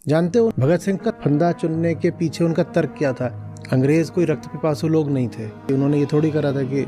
जानते हो भगत सिंह का फंदा चुनने के पीछे उनका तर्क क्या था? अंग्रेज कोई रक्त पिपासु लोग नहीं थे। उन्होंने ये थोड़ी करा था कि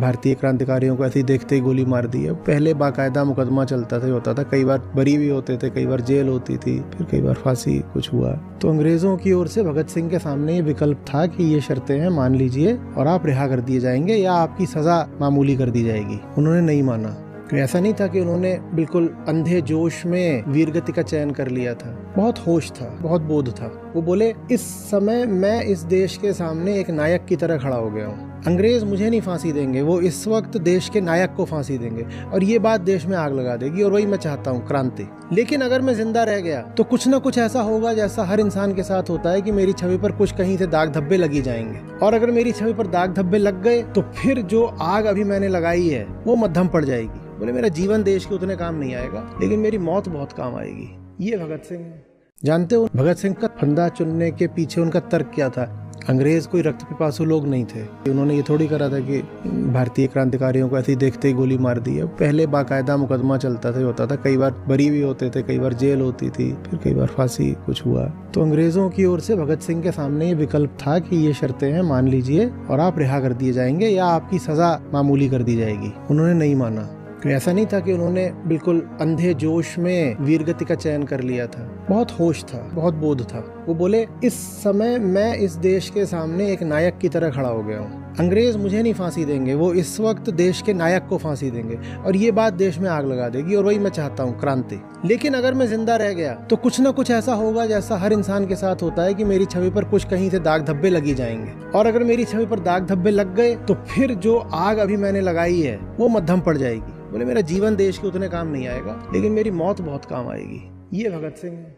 भारतीय क्रांतिकारियों को ऐसे ही देखते ही गोली मार दी है। पहले बाकायदा मुकदमा चलता था, होता था, कई बार बरी भी होते थे, कई बार जेल होती थी, फिर कई बार फांसी कुछ हुआ। तो अंग्रेजों की ओर से भगत सिंह के सामने ये विकल्प था कि ये शर्तें हैं, मान लीजिए और आप रिहा कर दिए जाएंगे या आपकी सजा मामूली कर दी जाएगी। उन्होंने नहीं माना। ऐसा नहीं था कि उन्होंने बिल्कुल अंधे जोश में वीरगति का चयन कर लिया था। बहुत होश था, बहुत बोध था। वो बोले, इस समय मैं इस देश के सामने एक नायक की तरह खड़ा हो गया हूँ। अंग्रेज मुझे नहीं फांसी देंगे, वो इस वक्त देश के नायक को फांसी देंगे और ये बात देश में आग लगा देगी। और वही मैं चाहता हूँ, क्रांति। लेकिन अगर मैं जिंदा रह गया तो कुछ ना कुछ ऐसा होगा जैसा हर इंसान के साथ होता है कि मेरी छवि पर कुछ कहीं से दाग धब्बे लगी जाएंगे। और अगर मेरी छवि पर दाग धब्बे लग गए तो फिर जो आग अभी मैंने लगाई है वो मध्यम पड़ जाएगी। बोले, मेरा जीवन देश के उतने काम नहीं आएगा, लेकिन मेरी मौत बहुत काम आएगी। ये भगत सिंह है। जानते हो भगत सिंह का फंदा चुनने के पीछे उनका तर्क क्या था? अंग्रेज कोई रक्त पिपासु लोग नहीं थे। उन्होंने ये थोड़ी करा था कि भारतीय क्रांतिकारियों को ऐसे ही देखते ही गोली मार दी है। पहले बाकायदा मुकदमा चलता था, होता था, कई बार बरी भी होते थे, कई बार जेल होती थी, फिर कई बार फांसी कुछ हुआ। तो अंग्रेजों की ओर से भगत सिंह के सामने ये विकल्प था कि ये शर्तें हैं, मान लीजिए और आप रिहा कर दिए जाएंगे या आपकी सजा मामूली कर दी जाएगी। उन्होंने नहीं माना। ऐसा नहीं था कि उन्होंने बिल्कुल अंधे जोश में वीरगति का चयन कर लिया था। बहुत होश था, बहुत बोध था। वो बोले, इस समय मैं इस देश के सामने एक नायक की तरह खड़ा हो गया हूँ। अंग्रेज मुझे नहीं फांसी देंगे, वो इस वक्त देश के नायक को फांसी देंगे और ये बात देश में आग लगा देगी। और वही मैं चाहता हूँ, क्रांति। लेकिन अगर मैं जिंदा रह गया तो कुछ ना कुछ ऐसा होगा जैसा हर इंसान के साथ होता है कि मेरी छवि पर कुछ कहीं से दाग धब्बे लगी जाएंगे। और अगर मेरी छवि पर दाग धब्बे लग गए तो फिर जो आग अभी मैंने लगाई है वो मध्यम पड़ जाएगी। बोले, मेरा जीवन देश के उतने काम नहीं आएगा, लेकिन मेरी मौत बहुत काम आएगी। ये भगत सिंह है।